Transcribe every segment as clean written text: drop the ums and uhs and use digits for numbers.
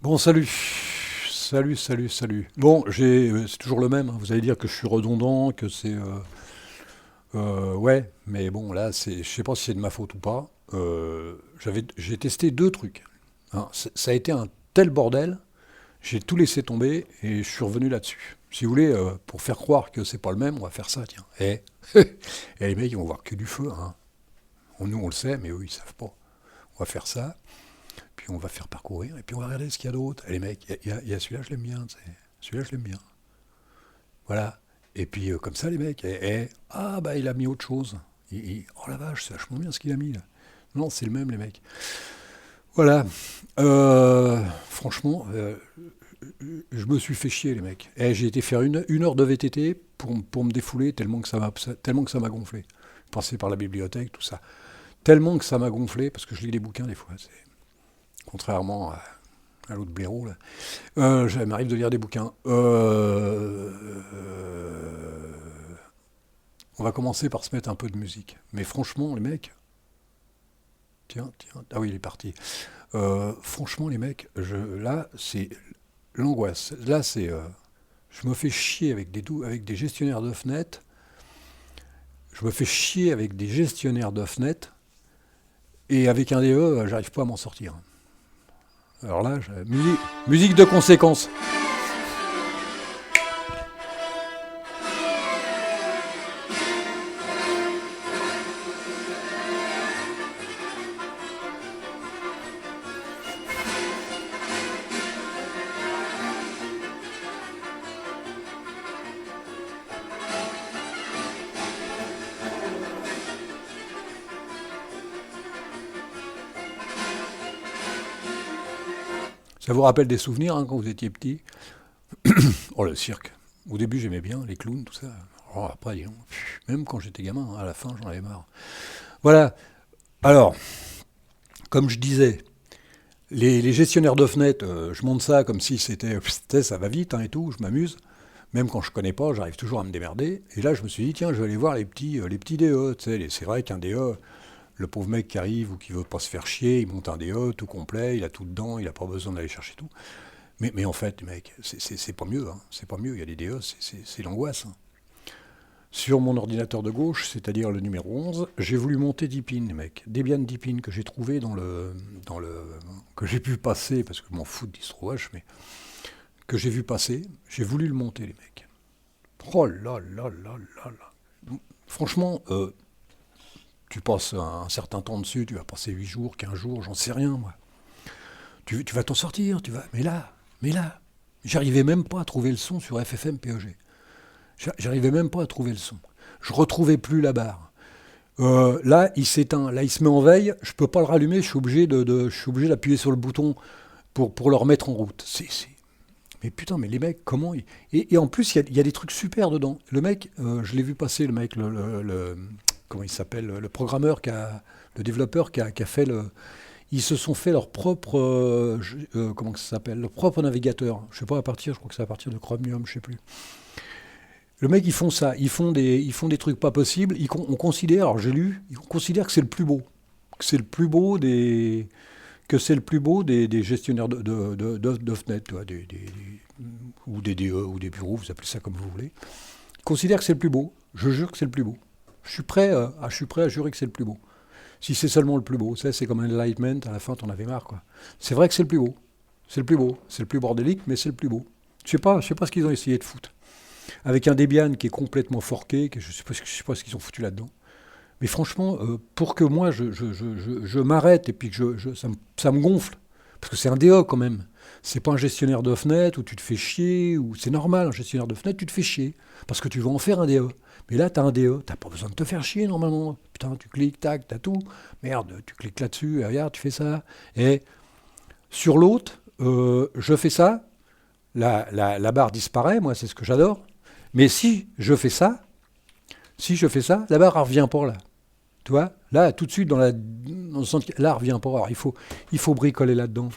Bon, salut. Salut, salut, salut. Bon, c'est toujours le même, hein. Vous allez dire que je suis redondant, que ouais, mais bon, là, je sais pas si c'est de ma faute ou pas. J'ai testé deux trucs, hein. Ça a été un tel bordel, j'ai tout laissé tomber et je suis revenu là-dessus. Si vous voulez, pour faire croire que c'est pas le même, on va faire ça, tiens. Et les mecs, ils vont voir que du feu, hein. Nous, on le sait, mais eux, ils savent pas. On va faire ça. Puis on va faire parcourir, et puis on va regarder ce qu'il y a d'autre. Et les mecs, il y a celui-là, je l'aime bien, tu sais. Celui-là, je l'aime bien. Voilà. Et puis comme ça, les mecs, ah bah il a mis autre chose. Oh la vache, c'est vachement bien ce qu'il a mis là. Non, c'est le même, les mecs. Voilà. Franchement, je me suis fait chier, les mecs. J'ai été faire une heure de VTT pour me défouler tellement que ça m'a gonflé. Passer par la bibliothèque, tout ça. Tellement que ça m'a gonflé, parce que je lis des bouquins des fois. Contrairement à l'autre blaireau, là. Ça m'arrive de lire des bouquins. On va commencer par se mettre un peu de musique. Mais franchement, les mecs. Tiens, tiens. Ah oui, il est parti. Franchement, les mecs, là, c'est l'angoisse. Là, je me fais chier avec des gestionnaires de fenêtres. Je me fais chier avec des gestionnaires de fenêtres. Et avec un DE, j'arrive pas à m'en sortir. Alors là, musique de conséquence. Ça vous rappelle des souvenirs, hein, quand vous étiez petit? Oh, le cirque. Au début, j'aimais bien les clowns, tout ça. Oh, après, dis donc, même quand j'étais gamin, hein, à la fin, j'en avais marre. Voilà. Alors, comme je disais, les gestionnaires de fenêtres, je monte ça comme si ça va vite, hein, et tout, je m'amuse. Même quand je connais pas, j'arrive toujours à me démerder. Et là, je me suis dit, tiens, je vais aller voir les petits DE. Tu sais, c'est vrai qu'un DE, le pauvre mec qui arrive ou qui veut pas se faire chier, il monte un DE tout complet, il a tout dedans, il a pas besoin d'aller chercher tout. Mais en fait, mec, c'est pas mieux, hein. C'est pas mieux. Il y a des DE, c'est l'angoisse, hein. Sur mon ordinateur de gauche, c'est-à-dire le numéro 11, j'ai voulu monter Deepin, mec. Debian Deepin que j'ai trouvé que j'ai pu passer, parce que je m'en fous de DistroWash, mais que j'ai vu passer, j'ai voulu le monter, les mecs. Oh là là là là là. Franchement, tu passes un certain temps dessus, tu vas passer 8 jours, 15 jours, j'en sais rien, moi. Tu vas t'en sortir, tu vas. Mais là, j'arrivais même pas à trouver le son sur FFmpeg. J'arrivais même pas à trouver le son. Je retrouvais plus la barre. Là, il s'éteint. Là, il se met en veille. Je peux pas le rallumer. Je suis obligé d'appuyer sur le bouton pour le remettre en route. Mais putain, mais les mecs, comment et en plus, il y a des trucs super dedans. Le mec, je l'ai vu passer, le mec, comment il s'appelle, le développeur qui a fait le. Ils se sont fait leur propre, comment ça s'appelle, leur propre navigateur. Je sais pas je crois que c'est à partir de Chromium, je sais plus. Le mec, ils font ça, ils font des trucs pas possibles. On considère, alors j'ai lu, on considère que c'est le plus beau, que c'est le plus beau des gestionnaires de fenêtres, tu vois, ou des DE ou des bureaux, vous appelez ça comme vous voulez. Ils considèrent que c'est le plus beau. Je jure que c'est le plus beau. Je suis prêt à jurer que c'est le plus beau. Si c'est seulement le plus beau, ça c'est comme un enlightenment, à la fin t'en avais marre, quoi. C'est vrai que c'est le plus beau. C'est le plus beau. C'est le plus bordélique, mais c'est le plus beau. Je sais pas ce qu'ils ont essayé de foutre. Avec un Debian qui est complètement forqué, je sais pas ce qu'ils ont foutu là-dedans. Mais franchement, pour que moi je m'arrête et puis que ça me gonfle, parce que c'est un DO quand même. C'est pas un gestionnaire de fenêtre où tu te fais chier, ou c'est normal, un gestionnaire de fenêtre, tu te fais chier, parce que tu vas en faire un DE. Mais là, tu as un DE, tu pas besoin de te faire chier normalement. Putain, tu cliques, tac, tu as tout. Merde, tu cliques là-dessus, et regarde, tu fais ça. Et sur l'autre, je fais ça, la barre disparaît, moi c'est ce que j'adore. Mais si je fais ça, la barre ne revient pas là. Tu vois, là, tout de suite, dans le sens, là, elle revient pas. Alors, il faut bricoler là-dedans.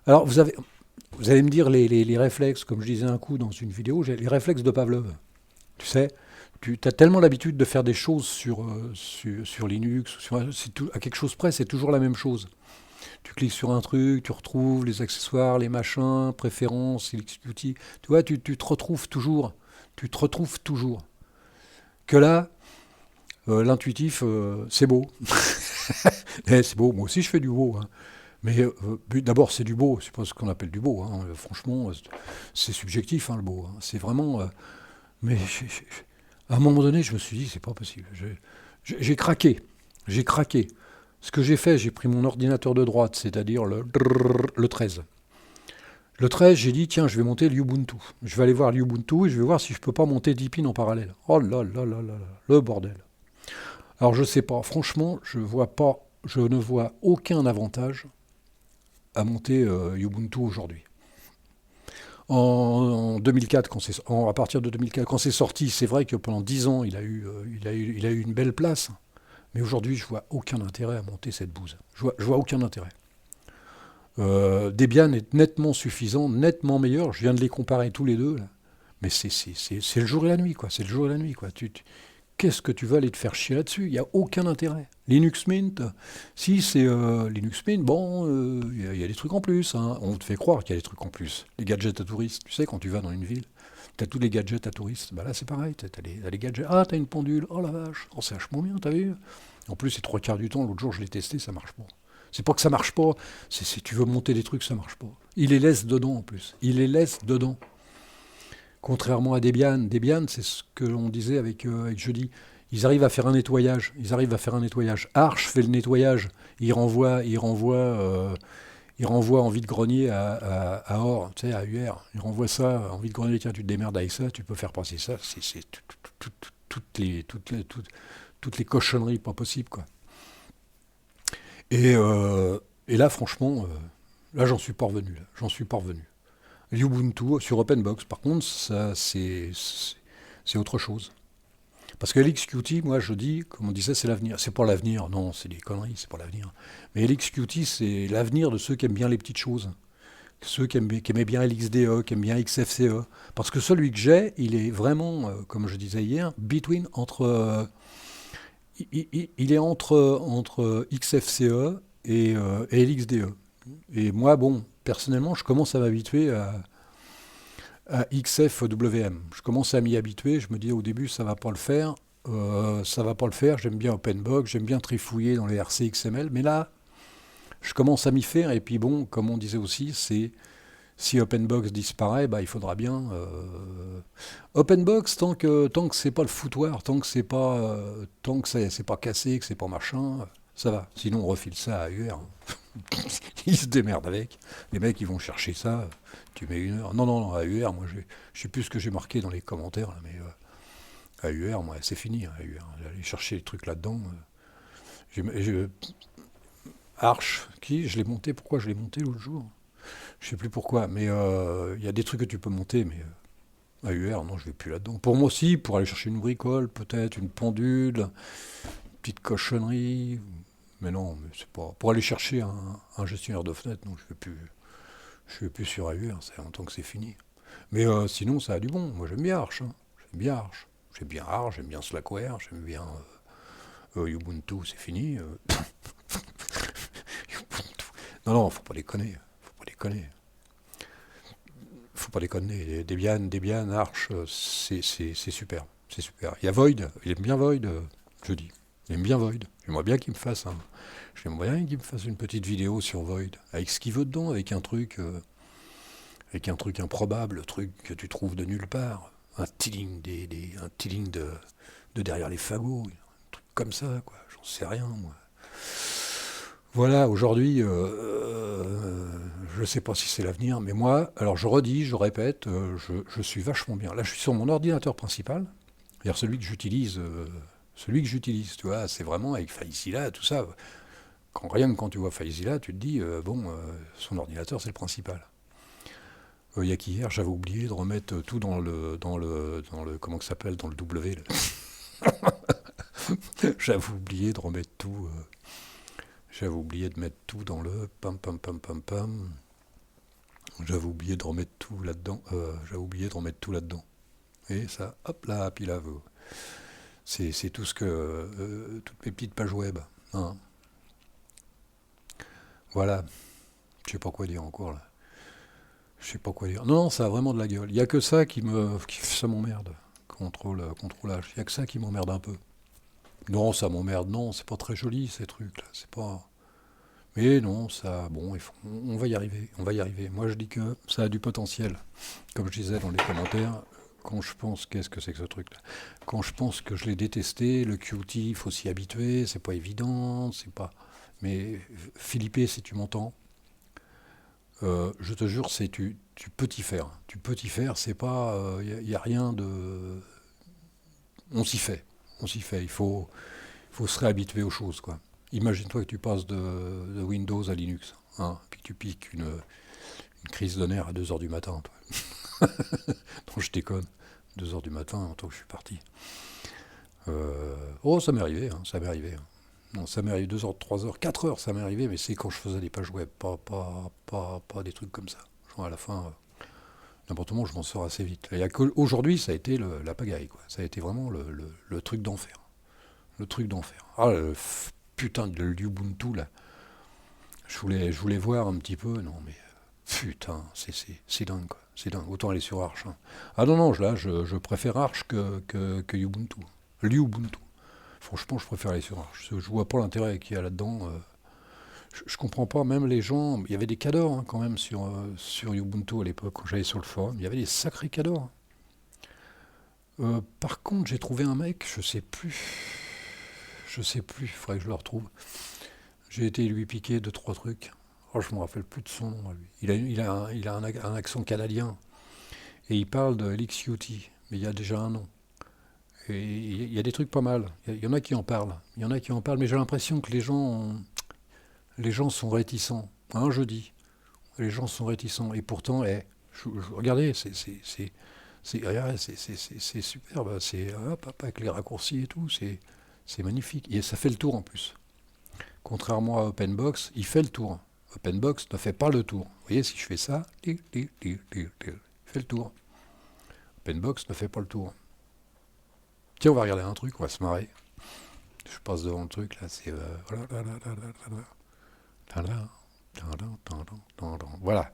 Alors, vous allez me dire les réflexes, comme je disais un coup dans une vidéo, j'ai les réflexes de Pavlov. Tu sais, tu as tellement l'habitude de faire des choses sur Linux, à quelque chose près, c'est toujours la même chose. Tu cliques sur un truc, tu retrouves les accessoires, les machins, préférences, Xqt. Tu vois, tu te retrouves toujours. Tu te retrouves toujours. Que là, l'intuitif, c'est beau. C'est beau. Moi aussi, je fais du beau, hein. Mais d'abord, c'est du beau. C'est pas ce qu'on appelle du beau, hein. Franchement, c'est subjectif, hein, le beau, hein. C'est vraiment. Mais à un moment donné, je me suis dit, c'est pas possible. J'ai craqué. J'ai craqué. Ce que j'ai fait, j'ai pris mon ordinateur de droite, c'est-à-dire le 13. Le 13, j'ai dit, tiens, je vais monter l'Ubuntu. Je vais aller voir l'Ubuntu et je vais voir si je peux pas monter Deepin en parallèle. Oh là là là là là, le bordel. Alors je sais pas, franchement, je ne vois aucun avantage à monter Ubuntu aujourd'hui. En 2004, à partir de 2004, quand c'est sorti, c'est vrai que pendant 10 ans, il a eu une belle place. Mais aujourd'hui, je vois aucun intérêt à monter cette bouse. Je vois aucun intérêt. Debian est nettement suffisant, nettement meilleur. Je viens de les comparer tous les deux, là. Mais c'est le jour et la nuit, quoi. C'est le jour et la nuit, quoi. Qu'est-ce que tu vas aller te faire chier là-dessus? Il n'y a aucun intérêt. Linux Mint, si c'est Linux Mint, bon, il y a des trucs en plus, hein. On te fait croire qu'il y a des trucs en plus. Les gadgets à touristes, tu sais, quand tu vas dans une ville, tu as tous les gadgets à touristes. Bah là, c'est pareil, tu as les gadgets. Ah, tu as une pendule, oh la vache, oh, c'est vachement bien, t'as vu? En plus, c'est trois quarts du temps, l'autre jour, je l'ai testé, ça marche pas. C'est pas que ça marche pas, c'est si tu veux monter des trucs, ça marche pas. Il les laisse dedans en plus. Il les laisse dedans. Contrairement à Debian. Debian, c'est ce que l'on disait avec Jeudi. Ils arrivent à faire un nettoyage. Ils arrivent à faire un nettoyage. Arch fait le nettoyage. Il renvoie en vide-grenier à OR, tu sais, à UR. Il renvoie ça en vide-grenier. Tiens, tu te démerdes avec ça, tu peux faire passer ça. C'est toutes les cochonneries pas possibles, quoi. Et, euh, et là, franchement, là, j'en suis parvenu. Là. J'en suis parvenu. Ubuntu sur OpenBox, par contre, ça, c'est autre chose. Parce que LXQT, moi, je dis, comme on disait, c'est l'avenir. C'est pas l'avenir, non, c'est des conneries, c'est pas l'avenir. Mais LXQT, c'est l'avenir de ceux qui aiment bien les petites choses. Ceux qui aimaient bien LXDE, qui aiment bien XFCE. Parce que celui que j'ai, il est vraiment, comme je disais hier, il est entre XFCE et LXDE. Et moi, bon, personnellement, je commence à m'habituer à XFWM. Je commence à m'y habituer. Je me dis au début, ça va pas le faire. Ça va pas le faire. J'aime bien OpenBox, j'aime bien trifouiller dans les RC XML. Mais là, je commence à m'y faire. Et puis bon, comme on disait aussi, c'est si OpenBox disparaît, bah, il faudra bien OpenBox tant que c'est pas le foutoir, tant que c'est pas cassé, que c'est pas machin, ça va. Sinon on refile ça à UR. Ils se démerdent avec. Les mecs ils vont chercher ça. Tu mets 1 heure. Non non non à UR, moi je sais plus ce que j'ai marqué dans les commentaires là, mais à UR, moi c'est fini, hein, à UR. J'allais chercher les trucs là-dedans. Arch, je l'ai monté. Pourquoi je l'ai monté l'autre jour? Je sais plus pourquoi, mais il y a des trucs que tu peux monter, mais à UR, non, je vais plus là-dedans. Pour moi aussi, pour aller chercher une bricole, peut-être une pendule, une petite cochonnerie, mais non, mais c'est pas. Pour aller chercher un gestionnaire de fenêtre, non, je vais plus sur AUR, ça fait longtemps que c'est fini. Mais sinon, ça a du bon. Moi, j'aime bien Arch, hein. J'aime bien Arch. J'aime bien Arch, j'aime bien Slackware, j'aime bien Ubuntu, c'est fini. Ubuntu. Non, non, faut pas déconner. Faut pas déconner. Faut pas déconner. Debian, Arch, c'est super. C'est super. Il y a Void. Il aime bien Void, je dis. Il aime bien Void. J'aimerais bien qu'il me fasse une petite vidéo sur Void. Avec ce qu'il veut dedans, avec un truc improbable, un truc que tu trouves de nulle part. Un tiling, un tiling de derrière les fagots. Un truc comme ça, quoi. J'en sais rien, moi. Voilà, aujourd'hui, je ne sais pas si c'est l'avenir, mais moi, alors je redis, je répète, je suis vachement bien. Là, je suis sur mon ordinateur principal, c'est-à-dire celui que j'utilise, tu vois, c'est vraiment avec FileZilla, tout ça. Rien que quand tu vois FileZilla, tu te dis, bon, son ordinateur, c'est le principal. Il y a qu'hier, j'avais oublié de remettre tout comment ça s'appelle, dans le W. J'avais oublié de remettre tout. J'avais oublié de mettre tout dans le pam pam pam pam pam. J'avais oublié de remettre tout là-dedans. Et ça, hop là, puis là, c'est tout ce que toutes mes petites pages web, hein. Voilà. Je sais pas quoi dire encore là. Je sais pas quoi dire. Non, non, ça a vraiment de la gueule. Il y a que ça ça m'emmerde. Contrôlage. Il y a que ça qui m'emmerde un peu. Non, ça m'emmerde. Non, c'est pas très joli ces trucs là. C'est pas. Mais non, ça, bon, on va y arriver. On va y arriver. Moi, je dis que ça a du potentiel. Comme je disais dans les commentaires, quand je pense, qu'est-ce que c'est que ce truc-là? Quand je pense que je l'ai détesté, le QT, il faut s'y habituer. C'est pas évident. C'est pas. Mais Philippe, si tu m'entends, je te jure, tu peux t'y faire. Tu peux t'y faire, c'est pas. Y a rien de. On s'y fait. On s'y fait. Il faut se réhabituer aux choses, quoi. Imagine-toi que tu passes de Windows à Linux, hein, puis que tu piques une crise de nerfs à 2 heures du matin, toi. Non, je déconne. 2 heures du matin, en tant que je suis parti. Oh, ça m'est arrivé, hein, ça m'est arrivé, hein. Non, ça m'est arrivé 2 heures, 3 heures, 4 heures, ça m'est arrivé, mais c'est quand je faisais des pages web, pas des trucs comme ça. Genre à la fin, n'importe comment, je m'en sors assez vite. Aujourd'hui, ça a été la pagaille, quoi. Ça a été vraiment le truc d'enfer. Le truc d'enfer. Ah, putain de l'Ubuntu, là. Je voulais voir un petit peu, non, mais putain, c'est dingue, quoi. C'est dingue. Autant aller sur Arch, hein. Ah non, non, là, je préfère Arch que Ubuntu. L'Ubuntu. Franchement, je préfère aller sur Arch. Je vois pas l'intérêt qu'il y a là-dedans. Je comprends pas, même les gens. Il y avait des cadors, hein, quand même sur Ubuntu à l'époque, quand j'allais sur le forum. Il y avait des sacrés cadors. Par contre, j'ai trouvé un mec, je sais plus. Je sais plus, il faudrait que je le retrouve. J'ai été lui piquer deux, trois trucs. Oh, je me rappelle plus de son nom à lui. Il a un accent canadien. Et il parle de LXQT. Mais il y a déjà un nom. Et il y a des trucs pas mal. Il y en a qui en parlent. Il y en a qui en parlent, mais j'ai l'impression que les gens sont réticents. Hein, je dis. Les gens sont réticents. Et pourtant, regardez, c'est superbe. C'est hop, hop, avec les raccourcis et tout. C'est magnifique. Et ça fait le tour en plus. Contrairement à OpenBox, il fait le tour. OpenBox ne fait pas le tour. Vous voyez, si je fais ça, il fait le tour. OpenBox ne fait pas le tour. Tiens, on va regarder un truc, on va se marrer. Je passe devant le truc, là, c'est... Voilà.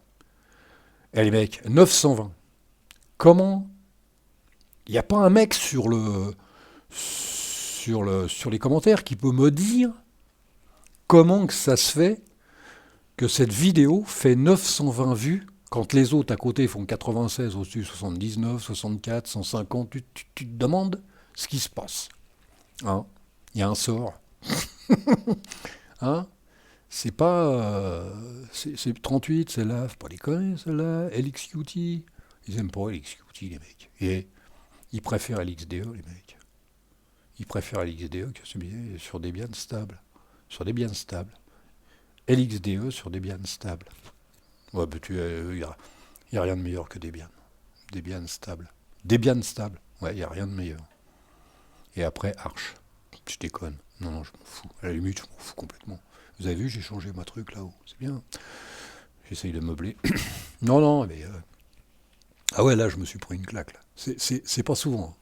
Et les mecs, 920. Comment il n'y a pas un mec sur les commentaires qui peut me dire comment que ça se fait que cette vidéo fait 920 vues quand les autres à côté font 96, au-dessus 79, 64, 150. Tu te demandes ce qui se passe. Hein, il y a un sort. Hein, c'est pas. C'est 38, celle-là. Faut pas déconner, celle-là. LXQT. Ils aiment pas LXQT, les mecs. Et ils préfèrent LXDE, les mecs. Ils préfèrent LXDE que sur Debian stable. Sur Debian stable. LXDE sur Debian stable. Ouais, mais y a rien de meilleur que Debian. Debian stable. Debian stable. Ouais, il y a rien de meilleur. Et après, Arch. Je déconne. Non, non, je m'en fous. À la limite, je m'en fous complètement. Vous avez vu, j'ai changé ma truc là-haut. C'est bien. J'essaye de meubler. Non, non, mais... Ah ouais, là, je me suis pris une claque. Là. C'est pas souvent.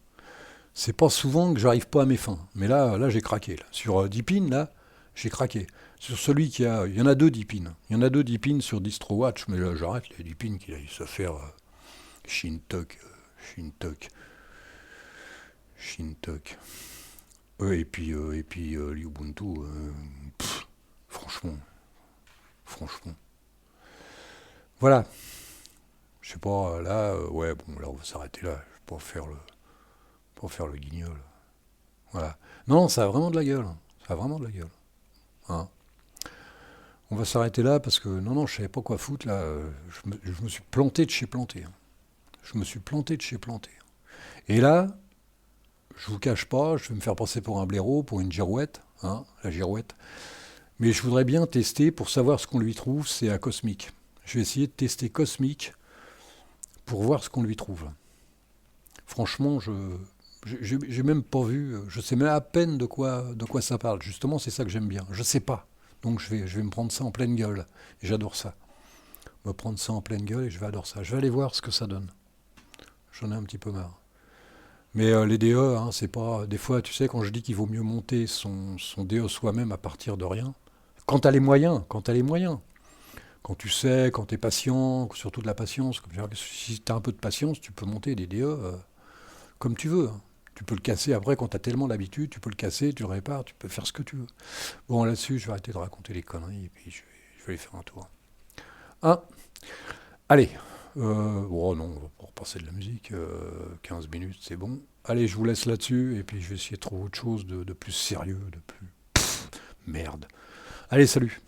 C'est pas souvent que j'arrive pas à mes fins. Mais là j'ai craqué. Là. Sur Deepin, là, j'ai craqué. Sur celui qui a... Il y en a deux Deepin. Il y en a deux Deepin sur DistroWatch, mais là, j'arrête les Deepin qu'il a eu à faire Shintok. Shintok. Shintok. Et puis l'Ubuntu, franchement, franchement. Voilà. Je sais pas, là, ouais, bon, là, on va s'arrêter là. Je vais pas faire le guignol. Voilà. Non, ça a vraiment de la gueule. Ça a vraiment de la gueule. Hein. On va s'arrêter là parce que, non, non, je savais pas quoi foutre, là. Je me suis planté de chez planté. Hein. Je me suis planté de chez planté. Et là, je vous cache pas, je vais me faire passer pour un blaireau, pour une girouette, hein, la girouette. Mais je voudrais bien tester pour savoir ce qu'on lui trouve, c'est à Cosmic. Je vais essayer de tester Cosmic pour voir ce qu'on lui trouve. Franchement, j'ai même pas vu, je sais même à peine de quoi ça parle. Justement, c'est ça que j'aime bien. Je sais pas. Donc je vais me prendre ça en pleine gueule. Et j'adore ça. Me prendre ça en pleine gueule et je vais adorer ça. Je vais aller voir ce que ça donne. J'en ai un petit peu marre. Mais les DE, hein, c'est pas. Des fois, tu sais, quand je dis qu'il vaut mieux monter son DE soi-même à partir de rien, quand t'as les moyens, Quand tu sais, quand tu es patient, surtout de la patience, si tu as un peu de patience, tu peux monter des DE comme tu veux, hein. Tu peux le casser après quand tu as tellement l'habitude, tu peux le casser, tu le répares, tu peux faire ce que tu veux. Bon, là-dessus, je vais arrêter de raconter les conneries et puis je vais aller faire un tour. Hein. Allez. Oh non, on va pas repasser de la musique. 15 minutes, c'est bon. Allez, je vous laisse là-dessus et puis je vais essayer de trouver autre chose de plus sérieux, de plus... Merde. Allez, salut.